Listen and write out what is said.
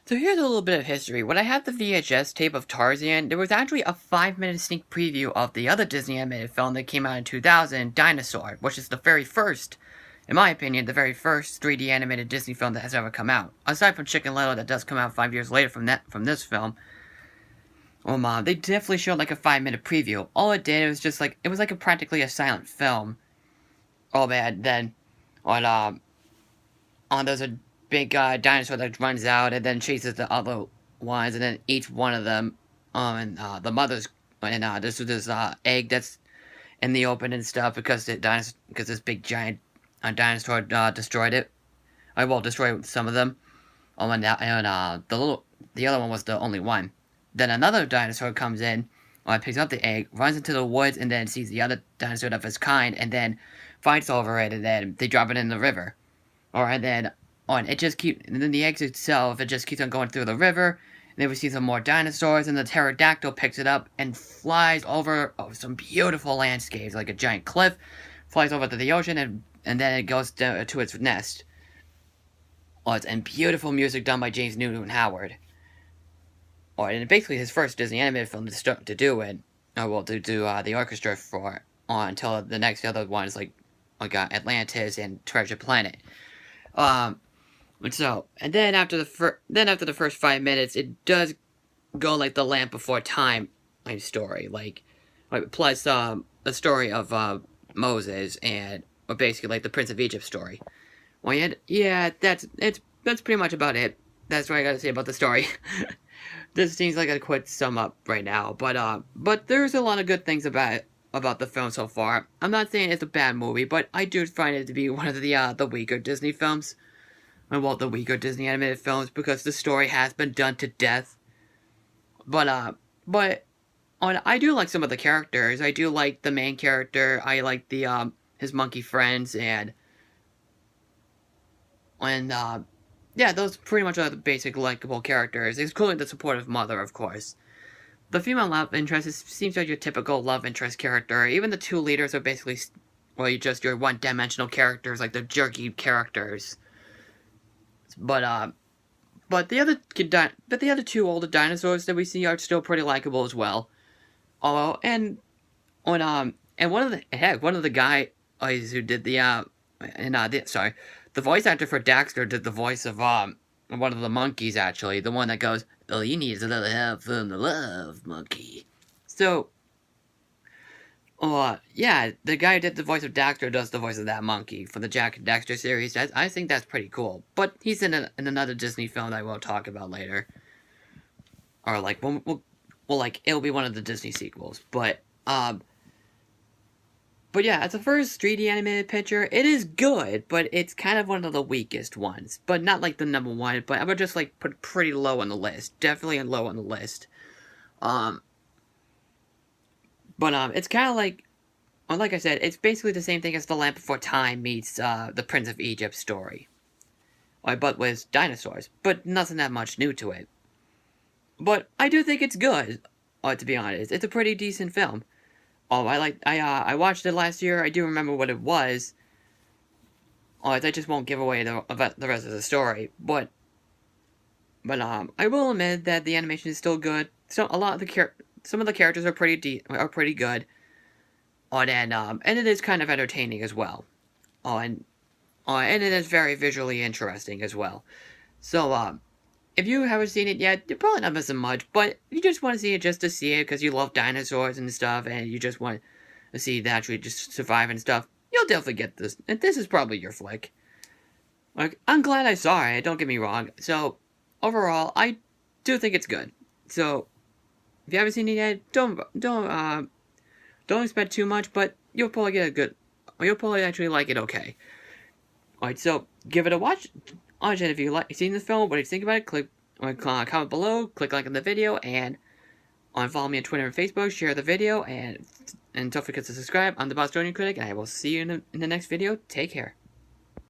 So here's a little bit of history. When I had the VHS tape of Tarzan, there was actually a 5-minute sneak preview of the other Disney animated film that came out in 2000, Dinosaur, which is the very first, in my opinion, the very first 3D animated Disney film that has ever come out. Aside from Chicken Little that does come out 5 years later from this film. They definitely showed like a 5-minute preview. All it did was just like, it was like practically a silent film. Oh man, then there's a big dinosaur that runs out and then chases the other ones, and then each one of them, the mother's, and there's this egg that's in the open and stuff because this big giant dinosaur destroyed it. I will destroy some of them. The other one was the only one. Then another dinosaur comes in, picks up the egg, runs into the woods, and then sees the other dinosaur of its kind, and then fights over it, and then they drop it in the river. And then the egg itself, it just keeps on going through the river, and then we see some more dinosaurs, and the pterodactyl picks it up and flies over some beautiful landscapes, like a giant cliff, flies over to the ocean, and then it goes to its nest. And beautiful music done by James Newton Howard. And basically his first Disney animated film to do it. To do the orchestra for until the next other ones like Atlantis and Treasure Planet. And then after the first 5 minutes, it does go like the Land Before Time story, plus the story of Moses and basically like the Prince of Egypt story. That's pretty much about it. That's what I gotta say about the story. This seems like a quick sum up right now, but there's a lot of good things about the film so far. I'm not saying it's a bad movie, but I do find it to be one of the weaker Disney films. The weaker Disney animated films, because the story has been done to death. But I do like some of the characters. I do like the main character. I like his monkey friends, those pretty much are the basic likable characters, including the supportive mother, of course. The female love interest seems like your typical love interest character. Even the two leaders are basically, your one-dimensional characters, like the jerky characters. But the other two older dinosaurs that we see are still pretty likable as well. And one of the guys who did the voice actor for Daxter did the voice of one of the monkeys, actually. The one that goes, "Oh, you need a little help from the love monkey." So, the guy who did the voice of Daxter does the voice of that monkey for the Jack and Daxter series. I think that's pretty cool. But he's in another Disney film that I will talk about later. Or, it'll be one of the Disney sequels. But yeah, as a first 3D animated picture, it is good, but it's kind of one of the weakest ones. But not like the number one, but I would just put pretty low on the list. Definitely low on the list. It's kind of like I said, it's basically the same thing as The Land Before Time meets the Prince of Egypt story. But with dinosaurs. But nothing that much new to it. But I do think it's good, to be honest. It's a pretty decent film. I watched it last year. I do remember what it was. I just won't give away the rest of the story. But I will admit that the animation is still good. So some of the characters are pretty good. And it is kind of entertaining as well. And it is very visually interesting as well. So if you haven't seen it yet, you're probably not missing much, but if you just want to see it just to see it because you love dinosaurs and stuff, and you just want to see it actually just survive and stuff, you'll definitely get this. And this is probably your flick. I'm glad I saw it, don't get me wrong. So, overall, I do think it's good. So, if you haven't seen it yet, don't expect too much, but you'll probably actually like it okay. Alright, so, give it a watch. And if you seen the film, what do you think about it? Comment below, click like on the video, and follow me on Twitter and Facebook, share the video, and don't forget to subscribe. I'm the Bostonian Critic, and I will see you in the next video. Take care.